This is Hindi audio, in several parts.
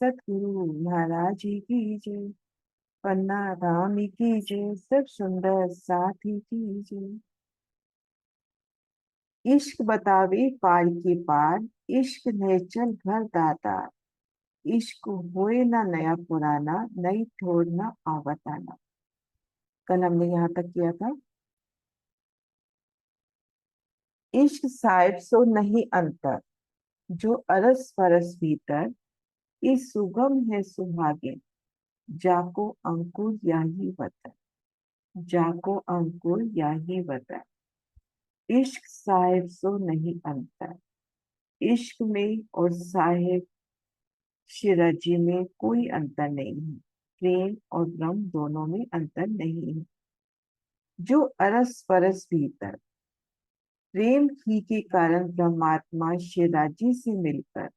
सतगुरु महाराज जी की जय। पन्ना राम की जय। सब सुंदर साथी की जय। इश्क बतावे पार के पार। इश्क ने चल घर दाता। इश्क होए ना नया पुराना। नई ठोर ना आवताना। कल हमने यहाँ तक किया था। इश्क साहिब सो नहीं अंतर। जो अरस परस भीतर। इस सुगम है सुहागिन। जाको अंकुर याही वतन। जाको अंकुर याही वतन। इश्क साहिब सो नहीं अंतर। इश्क में और साहिब शिरजी में कोई अंतर नहीं है। प्रेम और ब्रह्म दोनों में अंतर नहीं है। जो अरस परस भीतर। प्रेम ही के कारण ब्रह्मात्मा शिराजी से मिलकर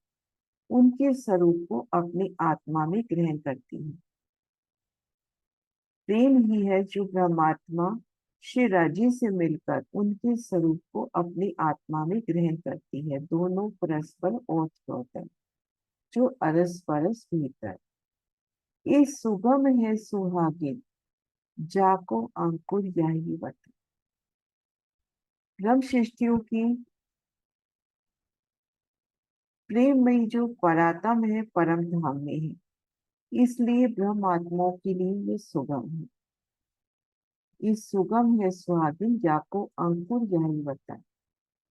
उनके स्वरूप को अपनी आत्मा में ग्रहण करती है। प्रेम ही है जो ब्रह्मात्मा श्री राजी से मिलकर उनके स्वरूप को अपनी आत्मा में ग्रहण करती है। दोनों परस्पर ओतप्रोत है। जो अरस परस भीतर। ये सुगम है सुहागिन। जाको अंकुर यही वतन। ब्रह्म सृष्टियों की प्रेम में जो परातम है परम धाम में है। इसलिए ब्रह्म आत्माओं के लिए ये सुगम है। ये सुगम है सुहागिन। जाको अंकुर यही वतन।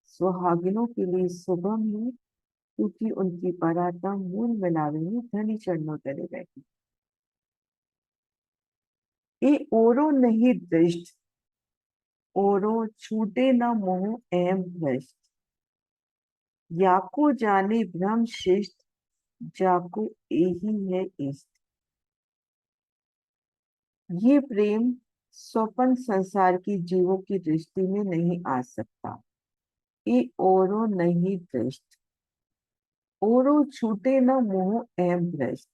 सुहागिनों के लिए सुगम है क्योंकि उनकी परात्मा मूल मिलावे में धनी चरणों तले बैठी। ये ओरो नहीं दृष्ट। ओरो छूटे न मोह एम भ्रष्ट। याको जाने ब्रह्म शिष्ट। जाको यही है इष्ट। ये प्रेम स्वपन संसार की जीवों की दृष्टि में नहीं आ सकता। ये ओरो नहीं दृष्ट। ओरो छूटे न मोह एम भ्रष्ट।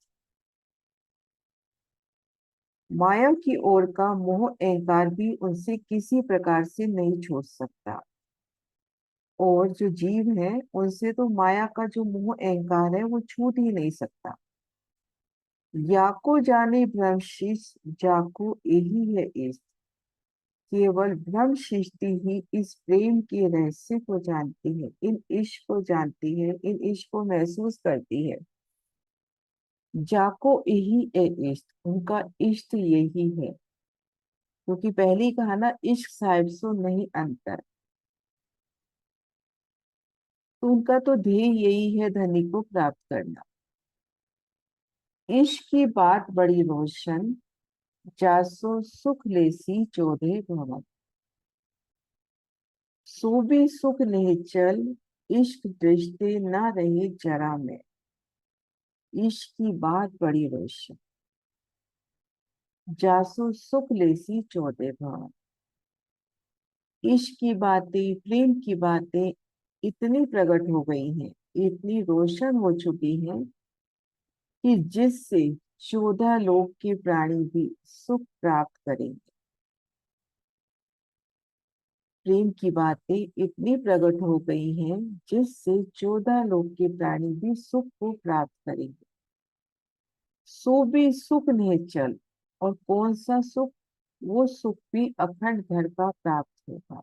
माया की ओर का मोह अहंकार भी उनसे किसी प्रकार से नहीं छूट सकता। और जो जीव है उनसे तो माया का जो मोह अहंकार है वो छूट ही नहीं सकता। याको जाने ब्रह्मशिष। जाको यही है इष्ट। केवल ब्रह्म सृष्टि ही इस प्रेम के रहस्य को जानती है। इन इश्क को जानती है। इन इश्क को महसूस करती है। जाको यही है इष्ट। उनका इष्ट यही है। क्योंकि पहले ही कहा ना, इश्क साहिब सो नहीं अंतर। तो उनका तो ध्येय यही है धनी को प्राप्त करना। इश्क की बात बड़ी रोशन। जासो सुख लेसी चौधे भवन। सो भी सुख निश्चल। इश्क दृष्टि न रहे जरा में। इश्क की बात बड़ी रोशन। जासो सुख लेसी चौधे भवन। इश्क की बातें, प्रेम की बातें इतनी प्रकट हो गई हैं, इतनी रोशन हो चुकी हैं कि जिससे 14 लोक के प्राणी भी सुख प्राप्त करेंगे। प्रेम की बातें इतनी प्रकट हो गई हैं जिससे 14 लोक के प्राणी भी सुख को प्राप्त करेंगे। सो भी सुख निश्चल। और कौन सा सुख? वो सुख भी अखंड घर का प्राप्त होगा।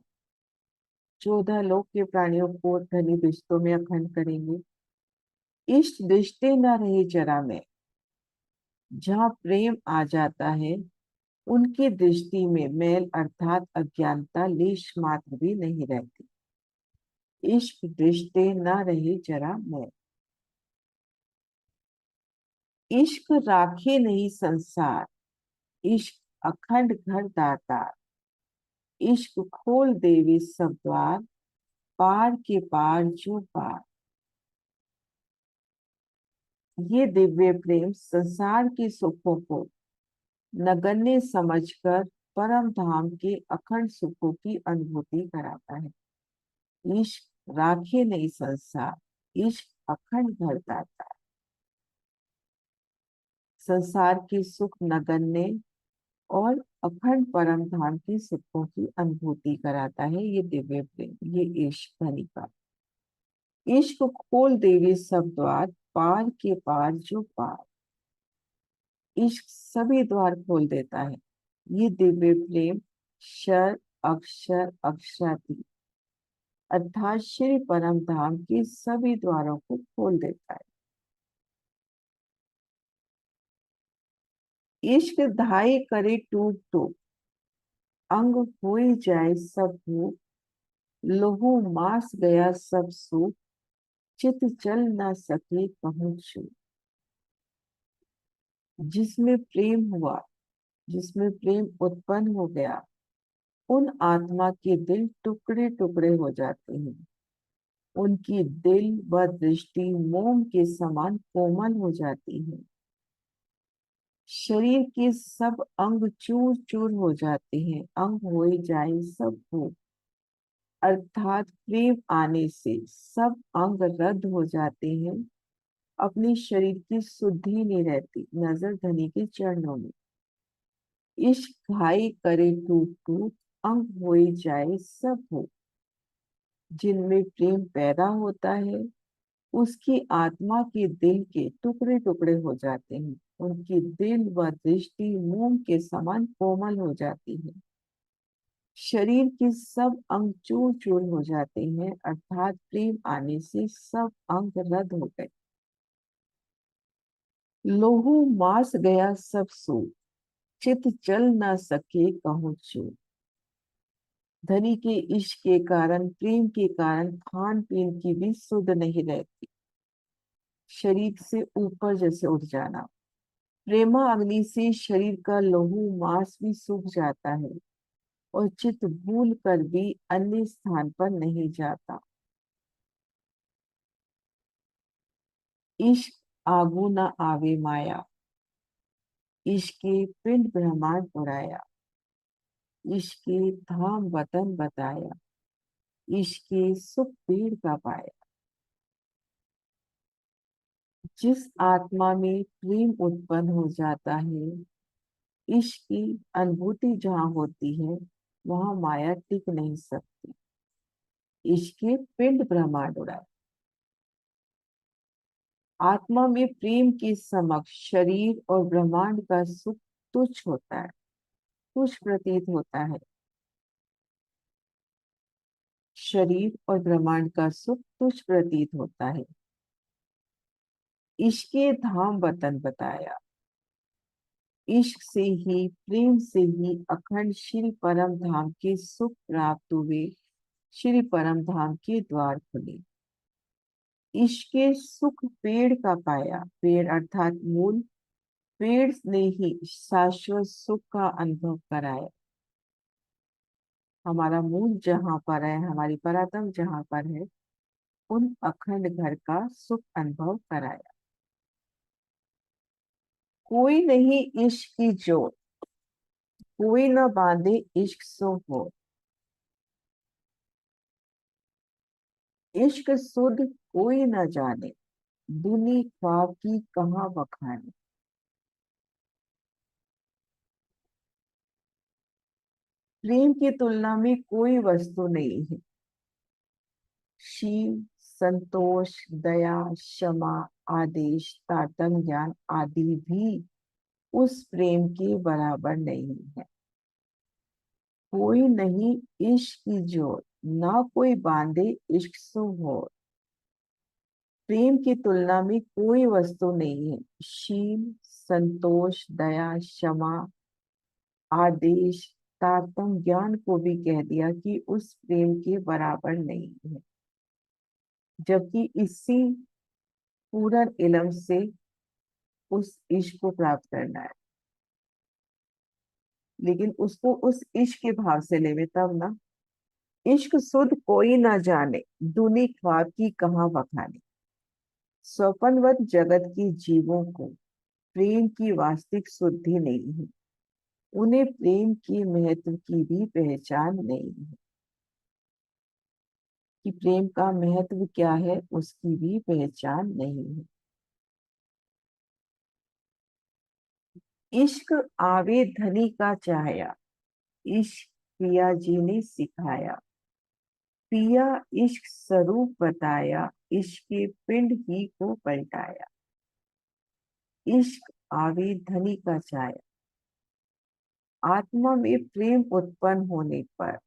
14 लोक के प्राणियों को धनी रिश्तों में अखंड करेंगे। इष्ट रिश्ते न रहे जरा में। जहाँ प्रेम आ जाता है उनकी दृष्टि में मैल अर्थात अज्ञानता लेश मात्र भी नहीं रहती। इश्क दृष्टि न रहे जरा मैं। इश्क राखे नहीं संसार। इश्क अखंड घर दाता। इश्क खोल देवे सब द्वार। पार के पार जो पार। ये दिव्य प्रेम संसार के सुखों को नगण्य समझकर परम धाम के अखंड सुखों की अनुभूति कराता है। इश्क राखे नहीं संसार। इश्क अखंड घर दाता। संसार के सुख नगण्य और अखंड परम धाम के सुखों की अनुभूति कराता है ये दिव्य प्रेम, ये इश्क धनी का। इश्क खोल देवे सब द्वार। पार के पार जो पार। इश्क सभी द्वार खोल देता है। ये दिव्य प्रेम क्षर अक्षर अक्षराती अर्थात श्री परम धाम के सभी द्वारों को खोल देता है। इश्क धाई करे टूक टूक, अंग होई जाए सब भूख, लोहू मास गया सब सुख, चित चल ना सके कहूँ छू। जिसमें प्रेम हुआ, जिसमें प्रेम उत्पन्न हो गया, उन आत्मा के दिल टुकड़े टुकड़े हो जाते हैं। उनकी दिल व दृष्टि मोम के समान कोमल हो जाती है। शरीर के सब अंग चूर चूर हो जाते हैं। अंग हो जाए सब भूख, अर्थात प्रेम आने से सब अंग रद्द हो जाते हैं। अपने शरीर की शुद्धि नहीं रहती। नजर धनी के चरणों में। इश्क घाई करे टूट टूट, अंग हो जाए सब भूख। जिनमें प्रेम पैदा होता है, उसकी आत्मा के दिल के टुकड़े टुकड़े हो जाते हैं। उनकी दिल व दृष्टि मोम के समान कोमल हो जाती है। शरीर के सब अंग चूर चूर हो जाते हैं, अर्थात प्रेम आने से सब अंग रद्द हो गए। लोहू मास गया सब सूख, चित चल न सके कहूँ चूक। धनी के इश्क के कारण, प्रेम के कारण खान पीन की भी सुध नहीं रहती। शरीर से ऊपर जैसे उठ जाना। प्रेमा अग्नि से शरीर का लहू मांस भी सूख जाता है और चित भूल कर भी अन्य स्थान पर नहीं जाता। इश्क आगू न आवे माया, इश्के पिंड ब्रह्मांड उड़ाया, इश्के धाम वतन बताया, इश्के सुख पेड़ का पाया। जिस आत्मा में प्रेम उत्पन्न हो जाता है, इश्क की अनुभूति जहाँ होती है, वहां माया टिक नहीं सकती। इश्क पिंड ब्रह्मांड उड़ाए। आत्मा में प्रेम के समक्ष शरीर और ब्रह्मांड का सुख तुच्छ होता है, तुच्छ प्रतीत होता है। शरीर और ब्रह्मांड का सुख तुच्छ प्रतीत होता है। इश्के धाम वतन बताया। इश्क से ही, प्रेम से ही अखंड श्री परम धाम के सुख प्राप्त हुए। श्री परम धाम के द्वार खुले। इश्के सुख पेड़ का पाया। पेड़ अर्थात मूल। पेड़ ने ही शाश्वत सुख का अनुभव कराया। हमारा मूल जहाँ पर है, हमारी परात्म जहाँ पर है, उन अखंड घर का सुख अनुभव कराया। कोई नहीं इश्क की जोत, कोई न बांधे इश्क सो हो। इश्क सुध कोई न जाने, दुनी ख्वाब की कहाँ बखाने। प्रेम की तुलना में कोई वस्तु नहीं है। शील, संतोष, दया, क्षमा, आदेश, तारतम्य ज्ञान आदि भी उस प्रेम के बराबर नहीं है। कोई नहीं इश्क की जोर, ना कोई बांधे इश्क सो हो। प्रेम की तुलना में कोई वस्तु नहीं है। शील, संतोष, दया, क्षमा, आदेश, तारतम्य ज्ञान को भी कह दिया कि उस प्रेम के बराबर नहीं है। जबकि इसी पूर्ण इल्म से उस इश्क को प्राप्त करना है, लेकिन उसको उस इश्क के भाव से लेवे तब ना। इश्क सुध कोई ना जाने, दुनी ख्वाब की कहाँ बखाने। स्वप्नवत जगत के जीवों को प्रेम की वास्तविक शुद्धि नहीं है। उन्हें प्रेम के महत्व की भी पहचान नहीं है कि प्रेम का महत्व क्या है, उसकी भी पहचान नहीं है। इश्क आवे धनी का चाहया, इश्क पिया जी ने सिखाया। पिया इश्क स्वरूप बताया, इश्क के पिंड ही को पलटाया। इश्क आवे धनी का छाया। आत्मा में प्रेम उत्पन्न होने पर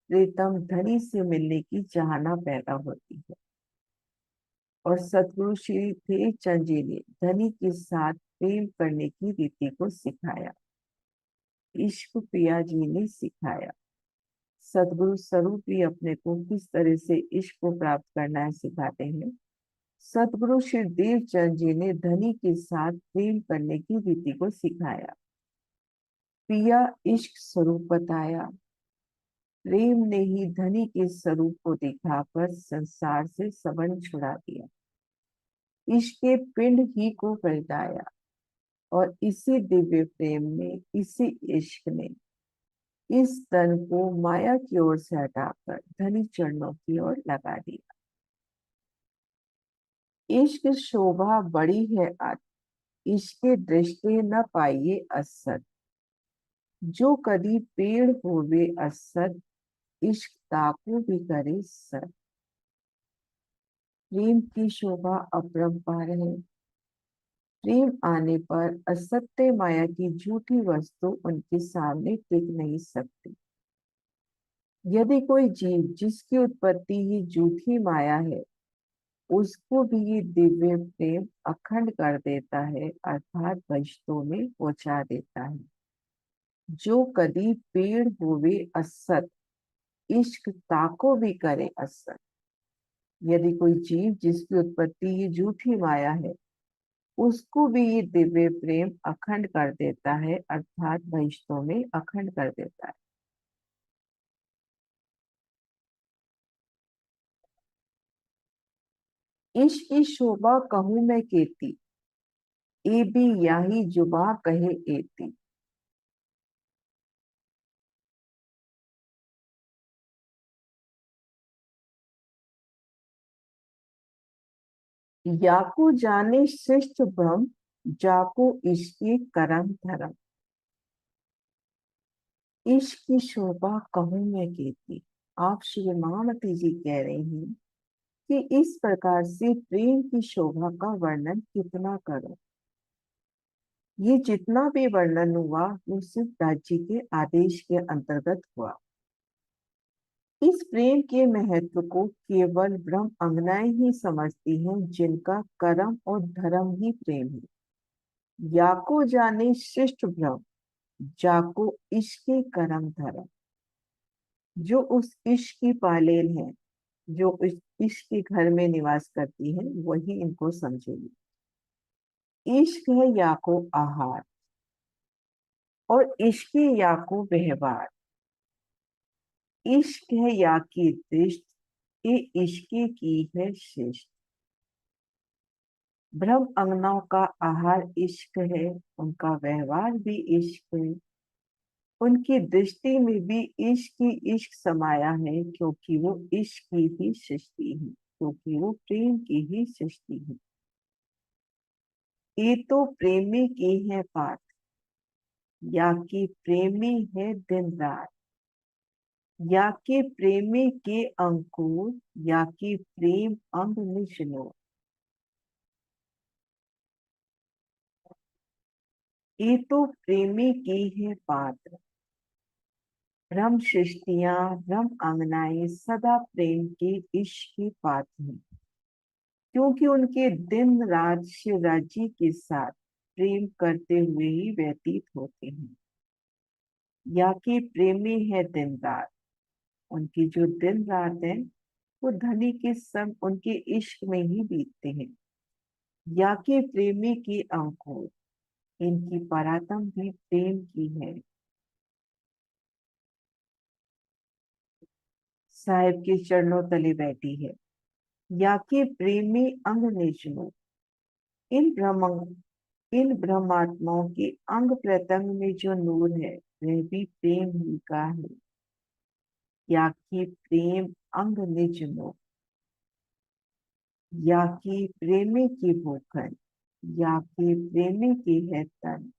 प्रीतम धनी से मिलने की चाहना पैदा होती है। और सतगुरु श्री थे चंद जी ने धनी के साथ प्रेम करने की रीति को सिखाया। इश्क पिया जी ने सिखाया। सतगुरु स्वरूप भी अपने को किस तरह से इश्क को प्राप्त करना है सिखाते हैं। सतगुरु श्री देव चंद जी ने धनी के साथ प्रेम करने की रीति को सिखाया। पिया इश्क स्वरूप बताया। प्रेम ने ही धनी के स्वरूप को दिखाकर संसार से संबंध छुड़ा दिया। इश्क के पिंड ही को पलटाया। और इसी दिव्य प्रेम ने, इसी इश्क ने इस तन को माया की ओर से हटाकर धनी चरणों की ओर लगा दिया। इश्क शोभा बड़ी है अति, इश्क दृष्टि न पाइए असत। जो कदी पेड़ होवे असत, इश्क ताको भी करे सत। प्रेम की शोभा अपरंपार है। प्रेम आने पर असत्य माया की झूठी वस्तु उनके सामने टिक नहीं सकती। यदि कोई जीव जिसकी उत्पत्ति ही झूठी माया है, उसको भी ये दिव्य प्रेम अखंड कर देता है, अर्थात वैष्णव में पहुंचा देता है। जो कदी पेड़ होवे असत, इश्क ताको भी करे असत। यदि कोई जीव जिसकी उत्पत्ति ही झूठी माया है, उसको भी ये दिव्य प्रेम अखंड कर देता है, अर्थात वैष्णव में अखंड कर देता है। इश्क की शोभा कहूं मैं केती, ए भी याही जुबा कहे एती। याको जाने श्रेष्ठ ब्रह्म, जाको इश्की करम धर्म। इश्क की शोभा कहूं मैं केती। आप श्री महामती जी कह रहे हैं कि इस प्रकार से प्रेम की शोभा का वर्णन कितना करो। ये जितना भी वर्णन हुआ वो सिर्फ दास के आदेश के अंतर्गत हुआ। इस प्रेम के महत्व को केवल ब्रह्म अंगनाएं ही समझती हैं, जिनका कर्म और धर्म ही प्रेम है। याको जाने शिष्ट ब्रह्म, जाको इश्क कर्म धर्म। जो उस इश्क की पालेन है, जो उस इश्क के घर में निवास करती है, वही इनको समझेगी। इश्क है याको आहार और इश्क याको व्यवहार। इश्क है या की दृष्ट, ये इश्क की है शिष्ट। ब्रह्म अंगनाओं का आहार इश्क है, उनका व्यवहार भी इश्क है, उनकी दृष्टि में भी इश्क ही इश्क समाया है, क्योंकि वो इश्क की ही सृष्टि है, क्योंकि वो प्रेम की ही सृष्टि है। ये तो प्रेमी की है बात, या कि प्रेमी है दिन रात। या कि प्रेमी के अंकुर, या कि प्रेम अंग निचलो। ये तो प्रेमी की है बात। ब्रह्म सृष्टियां, ब्रह्म अंगनाएं सदा प्रेम के इश्क की बात है, क्योंकि उनके दिन रात शिवराज जी के साथ प्रेम करते हुए ही व्यतीत होते हैं। या कि प्रेमी है दिन रात, उनकी जो दिन रात है वो धनी के संग उनके इश्क में ही बीतते हैं। या कि प्रेमी की अंकुर, इनकी परात्म भी प्रेम की है। साहिब के चरणों तले बैठी है। या कि प्रेमी अंग निचलो, इन ब्रह्म इन ब्रह्मात्माओं के अंग प्रत्यंग में जो नूर है, वह भी प्रेम ही का है। या कि प्रेम अंग निज लो। या कि प्रेमी की भूखन, या कि प्रेमी की है तन।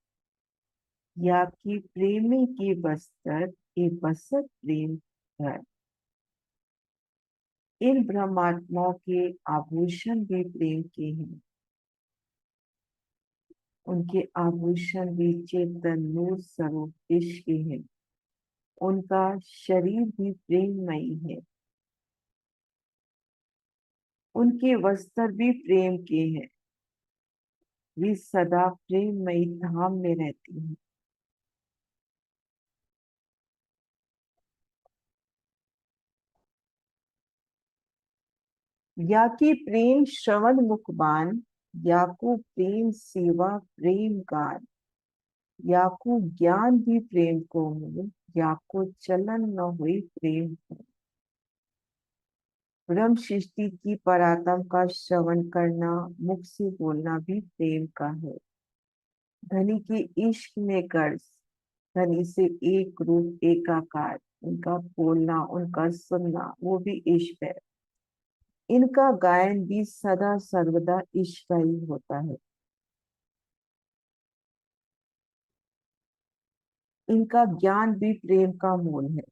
या कि प्रेमी की बस्तर, ये बसत प्रेम घर। इन ब्रह्मात्माओं के आभूषण भी प्रेम के हैं। उनके आभूषण भी चेतन नूर स्वरूप इश्क के हैं। उनका शरीर भी प्रेममयी है। उनके वस्त्र भी प्रेम के हैं। वे सदा प्रेममयी धाम में रहती हैं। या कि प्रेम श्रवण मुखबान, या को प्रेम सेवा प्रेम गान, या को ज्ञान भी प्रेम को मूल, या को चलन न हुई प्रेम को। ब्रह्म सृष्टि की परात्म का श्रवण करना, मुख से बोलना भी प्रेम का है। धनी के इश्क में गर्ज, धनी से एक रूप एकाकार, उनका बोलना उनका सुनना वो भी इश्क है। इनका गायन भी सदा सर्वदा इश्क का ही होता है। इनका ज्ञान भी प्रेम का मूल है।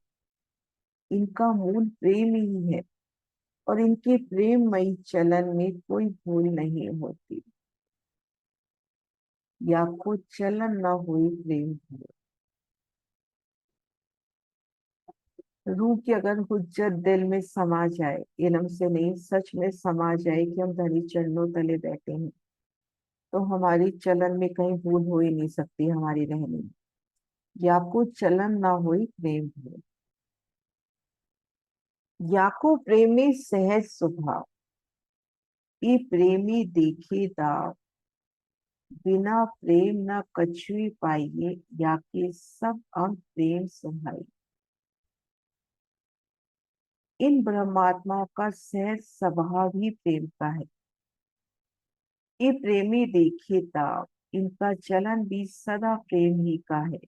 इनका मूल प्रेम ही है, और इनके प्रेममयी चलन में कोई भूल नहीं होती, या को चलन न हुई प्रेम भूल। रूह की अगर हुज्जत दिल में समा जाए, इलम से नहीं सच में समा जाए कि हम धनी चरणों तले बैठे हैं, तो हमारी चलन में कहीं भूल हो ही नहीं सकती हमारी रहने में। या को चलन ना हुई प्रेम भूल। या को प्रेमी सहज स्वभाव, ई प्रेमी देखे दाव, बिना प्रेम न कछुई पाइए, या के सब अंग प्रेम सुहाई। इन ब्रह्मात्माओं का सहज स्वभाव ही प्रेम का है। ये प्रेमी देखे ताव, इनका चलन भी सदा प्रेम ही का है।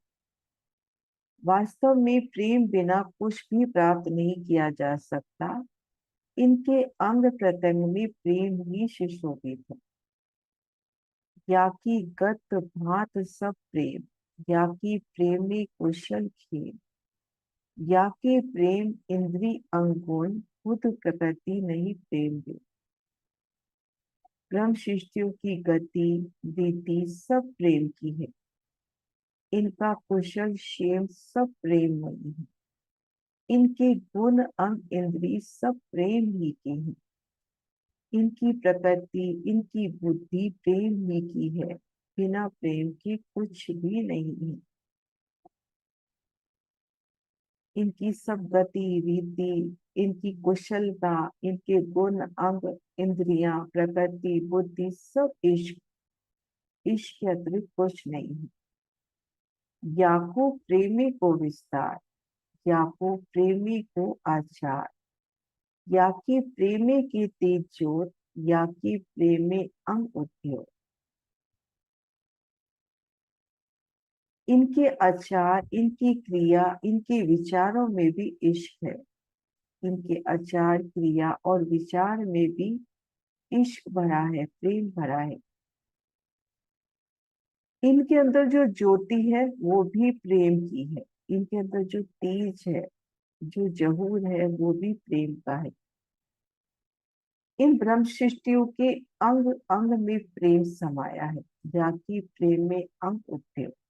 वास्तव में प्रेम बिना कुछ भी प्राप्त नहीं किया जा सकता। इनके अंग प्रत्यंग में प्रेम ही सुशोभित है। या की गत भात सब प्रेम, या की प्रेमी कुशल खेल, या के प्रेम इंद्री अंगुण, खुद प्रकृति नहीं प्रेम दे। ब्रह्म सृष्टियों की गति रीति सब प्रेम की है। इनका कुशल क्षेम सब प्रेममयी है। इनके गुण अंग इंद्रिय सब प्रेम ही के हैं। इनकी प्रकृति इनकी बुद्धि प्रेम ही की है। बिना प्रेम के कुछ भी नहीं है। इनकी सब गति रीति, इनकी कुशलता, इनके गुण अंग इंद्रियां प्रकृति बुद्धि सब इश्क, इश्क के अतिरिक्त कुछ नहीं है। या को प्रेमी को विस्तार, या को प्रेमी को आचार, या कि प्रेमे की तेज जोत, या कि प्रेमे अंग उद्योग। इनके आचार इनकी क्रिया इनके विचारों में भी इश्क है। इनके आचार क्रिया और विचार में भी इश्क भरा है, प्रेम भरा है। इनके अंदर जो ज्योति है वो भी प्रेम की है। इनके अंदर जो तेज है, जो जहूर है, वो भी प्रेम का है। इन ब्रह्म सृष्टियों के अंग अंग में प्रेम समाया है। जाकी प्रेम में अंग उठे।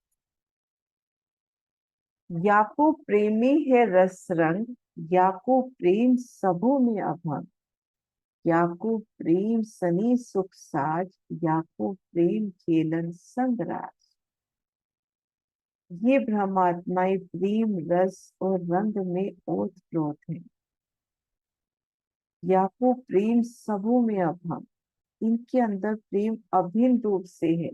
या को प्रेमी है रस रंग, या को प्रेम सबों में अभंग, या को प्रेम सनी सुख साज, या को प्रेम खेलन संग राज। ये ब्रह्मात्माएं प्रेम रस और रंग में ओत प्रोत है। या को प्रेम सबों में अभंग, इनके अंदर प्रेम अभिन्न रूप से है।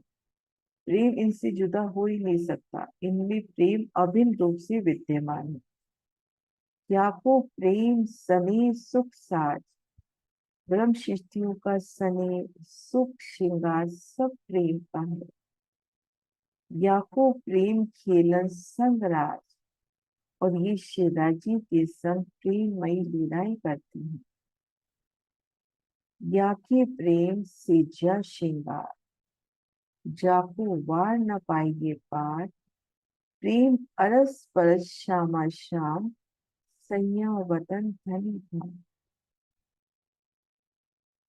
प्रेम इनसे जुदा हो ही नहीं सकता। इनमें प्रेम अभिन्न रूप से विद्यमान है। या को प्रेम सने सुख साज, ब्रह्म सृष्टियों का सने सुख श्रृंगार सब प्रेम का है। या को प्रेम खेलन संग राज, और ये शिवराजी के संग प्रेममयी लीलाएं करती हैं। या के प्रेम से जा श्रृंगार, जाको वार न पाइए पार, प्रेम अरस परस श्यामा श्याम, सैया वतन धनी धन।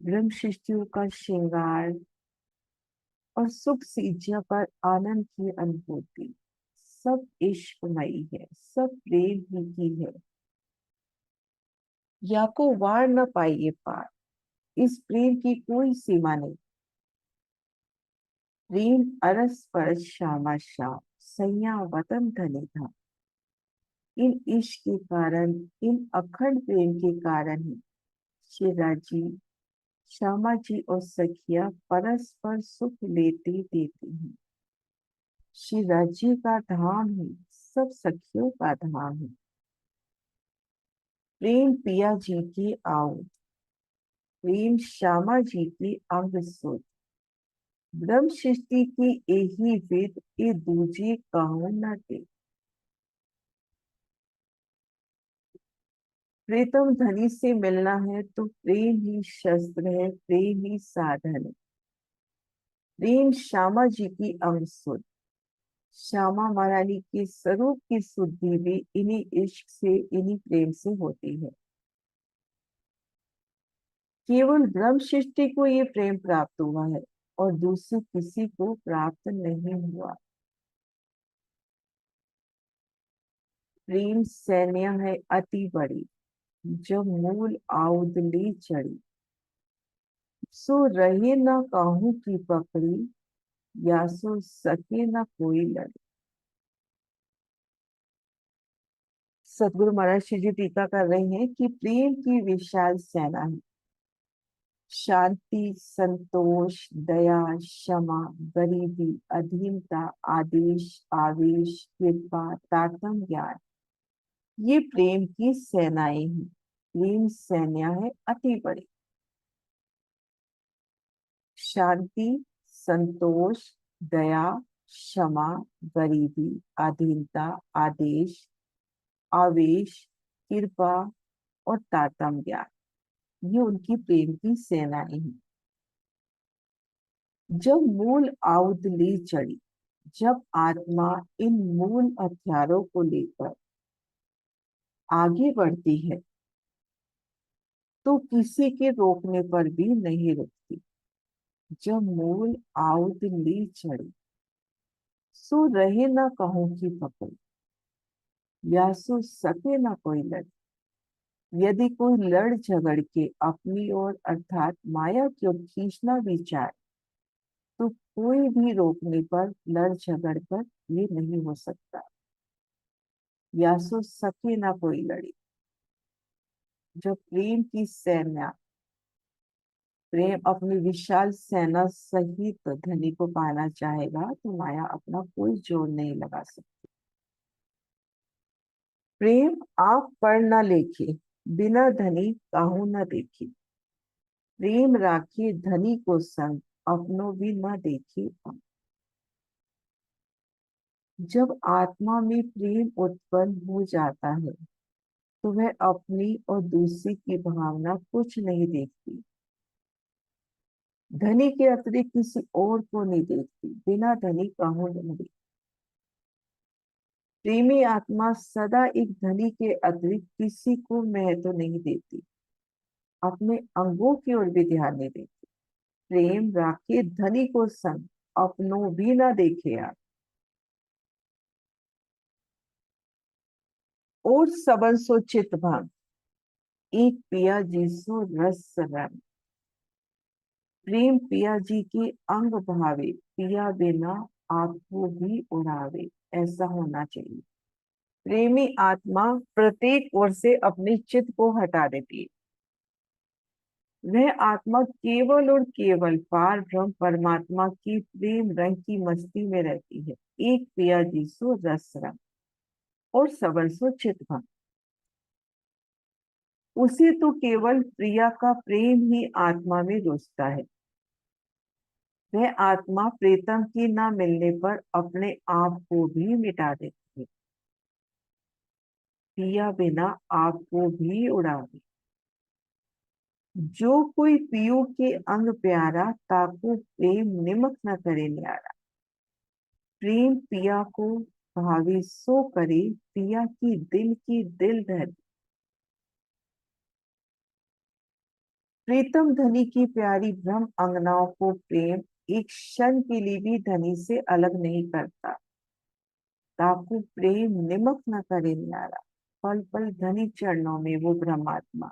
ब्रह्म शिष्टियों का श्रृंगार और सुख सीजा पर आनंद की अनुभूति सब इश्कमयी है, सब प्रेम ही की है। या को वार न पाइए पार, इस प्रेम की कोई सीमा नहीं। प्रेम अरस परस श्यामा श्याम, सैया वतन धने था। इन इश्क के कारण, इन अखंड प्रेम के कारण ही शिवराज जी, श्यामा जी और सखिया परस्पर सुख लेते देते हैं। शिवराज जी का धाम है, सब सखियों का धाम है। प्रेम पिया जी की आओ, प्रेम श्यामा जी की अंग सुध। ब्रह्म सृष्टि की यही वेद, ए दूजे कहो न दे। प्रीतम धनी से मिलना है तो प्रेम ही शस्त्र है, प्रेम ही साधन है। प्रेम श्यामा जी की अंग सुध। श्यामा महारानी के स्वरूप की शुद्धि भी इन्हीं इश्क से, इन्हीं प्रेम से होती है। केवल ब्रह्म सृष्टि को ये प्रेम प्राप्त हुआ है और दूसरे किसी को प्राप्त नहीं हुआ। प्रेम सैन्य है अति बड़ी, जब मूल आउदली चढ़ी। सो रहे न काहू की पकड़ी, या सो सके न कोई लड़ी। सतगुरु महाराज श्री जी टीका कर रहे हैं कि प्रेम की विशाल सेना है। शांति, संतोष, दया, क्षमा, गरीबी, अधीनता, आदेश, आवेश, कृपा, तारतम्य, ज्ञान, ये प्रेम की सेनाएं हैं। प्रेम सेना है अति बड़ी। शांति, संतोष, दया, क्षमा, गरीबी, अधीनता, आदेश, आवेश, कृपा और तारतम्य ज्ञान, ये उनकी प्रेम की सेनाएं हैं। जब मूल आउदली चढ़ी, जब आत्मा इन मूल हथियारों को लेकर आगे बढ़ती है तो किसी के रोकने पर भी नहीं रुकती। जब मूल आउदली चढ़ी, सो रहे ना कहूं की पकड़, या सो सके ना कोई लड़। यदि कोई लड़ झगड़ के अपनी ओर अर्थात माया की ओर खींचना भी चाहे तो कोई भी रोकने पर लड़ झगड़ कर ये नहीं हो सकता। या सो सके ना कोई लड़ी। जो प्रेम की सेना, प्रेम अपनी विशाल सेना सहित धनी को पाना चाहेगा तो माया अपना कोई जोर नहीं लगा सकती। प्रेम आप पर न लेखे, बिना धनी काहू न देखे। प्रेम राखी धनी को संग, अपनों भी न देखे। जब आत्मा में प्रेम उत्पन्न हो जाता है तो वह अपनी और दूसरे की भावना कुछ नहीं देखती। धनी के अतिरिक्त किसी और को नहीं देखती, बिना धनी काहू न देखती। प्रेमी आत्मा सदा एक धनी के अतिरिक्त किसी को महत्व नहीं देती, अपने अंगों की ओर भी ध्यान नहीं देती। प्रेम राखे धनी को संग, अपनों भी ना देखे यार। और सबन सो चित भान, एक पिया जी सो रस रंग। प्रेम पिया जी के अंग भावे, पिया बिना आपको भी उड़ावे, ऐसा होना चाहिए। प्रेमी आत्मा प्रत्येक ओर से अपने चित्त को हटा देती है। वह आत्मा केवल और केवल पार ब्रह्म परमात्मा की प्रेम रंग की मस्ती में रहती है। एक पिया जी सो रस रंग और सबल सो चित भंग। उसे तो केवल प्रिया का प्रेम ही आत्मा में रुचता है। वह आत्मा प्रीतम की न मिलने पर अपने आप को भी मिटा देती है। पिया बिना आपको भी उड़ा दे। जो कोई पियो के अंग प्यारा, ताको प्रेम निमक न करे न्यारा। प्रेम पिया को भावे सो करे, पिया की दिल धर। प्रीतम धनी की प्यारी ब्रह्म अंगनाओं को प्रेम एक क्षण के लिए भी धनी से अलग नहीं करता। ताकू प्रेम निमक न करे न्यारा, पल पल धनी चरणों में वो ब्रह्मात्मा।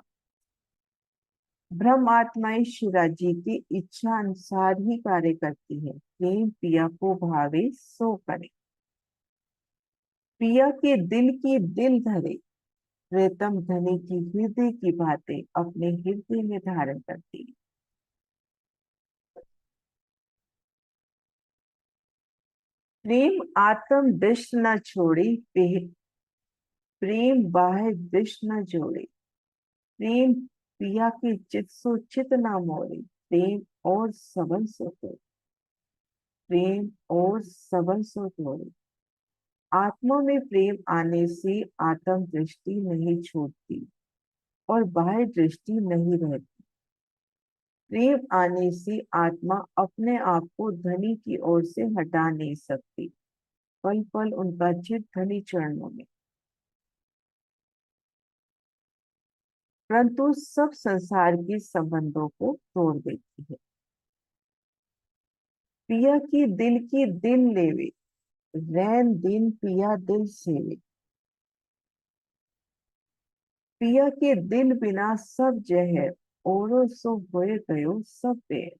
ब्रह्म आत्माएं शिवराज जी की इच्छा अनुसार ही कार्य करती है। प्रेम पिया को भावे सो करे, पिया के दिल की दिल धरे। प्रीतम धनी की हृदय की बातें अपने हृदय में धारण करती है। प्रेम आत्म दृष्ट न छोड़े, प्रेम बाह्य दृष्ट न जोड़े। प्रेम पिया के चित सो चित न मोड़े। प्रेम और सबल सो तोड़े, प्रेम और सबल सो तोड़े। आत्मा में प्रेम आने से आत्म दृष्टि नहीं छूटती और बाह्य दृष्टि नहीं रहती। प्रेम आने से आत्मा अपने आप को धनी की ओर से हटा नहीं सकती। पल पल उनका चित धनी चरणों में। परंतु सब संसार के संबंधों को तोड़ देती है। पिया की दिल लेवे, रैन दिन पिया दिल सेवे। पिया के दिल बिना सब जहर, ओरो सो होए गयो सब बेर।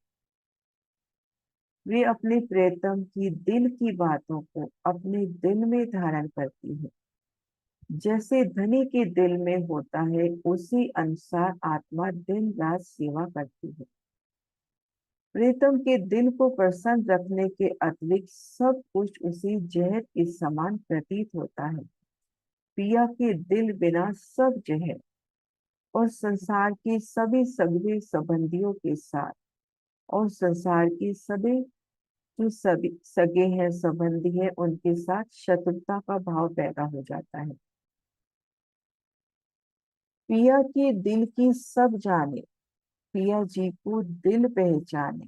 वे अपने प्रियतम की दिल की बातों को अपने दिल में धारण करती है। जैसे धनी के दिल में होता है, उसी अनुसार आत्मा दिन रात सेवा करती है। प्रीतम के दिल को प्रसन्न रखने के अतिरिक्त सब कुछ उसी जहर के समान प्रतीत होता है। पिया के दिल बिना सब जहर, और संसार के सभी सगे संबंधियों के साथ, और संसार के सभी जो सभी सगे हैं संबंधी हैं उनके साथ शत्रुता का भाव पैदा हो जाता है। पिया के दिल की सब जाने, पिया जी को दिल पहचाने।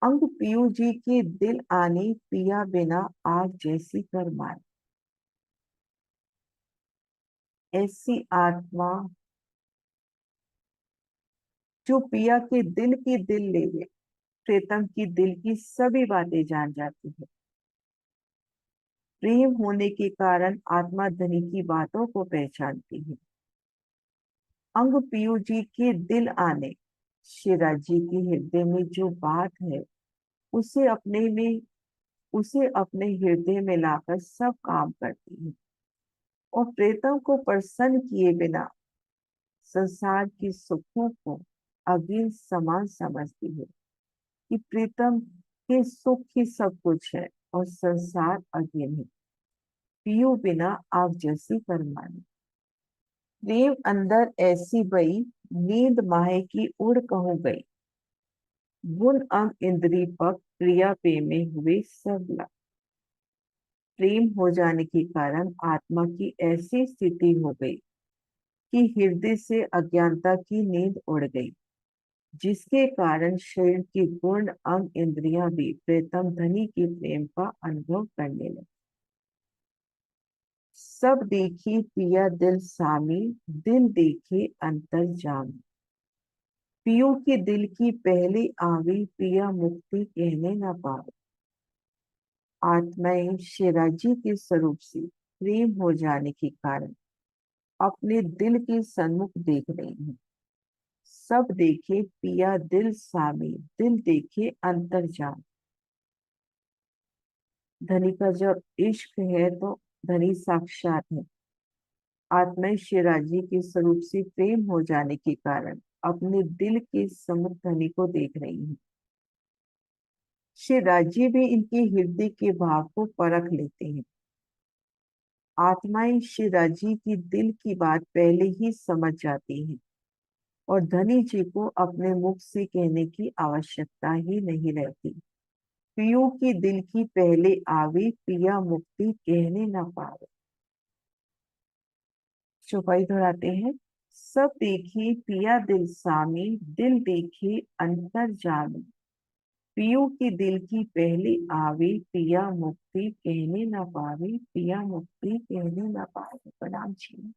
अंग पीयू जी के दिल आने, पिया बिना आग जैसी कर माने। ऐसी आत्मा जो पिया के दिल की दिल लेवे, प्रीतम की दिल की सभी बातें जान जाती है। प्रेम होने के कारण आत्मा धनी की बातों को पहचानती है। अंग पीयू जी के दिल आने, शिरा जी के हृदय में जो बात है उसे अपने में उसे अपने हृदय में लाकर सब काम करती है। और प्रेतम को प्रसन्न किए बिना संसार की सुखों को अग्नि समान समझती है कि प्रीतम के सुख ही सब कुछ है और संसार अग्नि है। पियो बिना आग जैसी फरमानी। प्रेम अंदर ऐसी बई, नींद माहे की उड़ कहूं गई। गुण अंग इंद्री पक, प्रिया पे में हुए सब लग। प्रेम हो जाने के कारण आत्मा की ऐसी स्थिति हो गई कि हृदय से अज्ञानता की नींद उड़ गई, जिसके कारण शरीर की गुण अंग इंद्रियां भी प्रीतम धनी के प्रेम का अनुभव करने लगी। सब देखी पिया दिल सामी, दिल देखे अंतर जामी। पियो के दिल की पहली आवी, पिया मुक्ति कहने न पावे। आत्माएं शिराजी के स्वरूप से प्रेम हो जाने के कारण अपने दिल के सन्मुख देख रही हैं। सब देखे पिया दिल सामी, दिल देखे अंतर जामी। धनी का जब इश्क है तो धनी साक्षात है। आत्मा शिराजी के स्वरूप से प्रेम हो जाने के कारण अपने दिल के समुख धनी को देख रही है। शिराजी भी इनके हृदय के भाव को परख लेते हैं। आत्माएं शिराजी की दिल की बात पहले ही समझ जाती हैं और धनी जी को अपने मुख से कहने की आवश्यकता ही नहीं रहती। पियू की दिल की पहले आवे, पिया मुक्ति कहने न पावे। चौपाई दोहराते हैं। सब देखी पिया दिल सामी, दिल देखे अंतर जामी। पियू की दिल की पहली आवे, पिया मुक्ति कहने न पावे, पिया मुक्ति कहने न पावे। प्रणाम जी।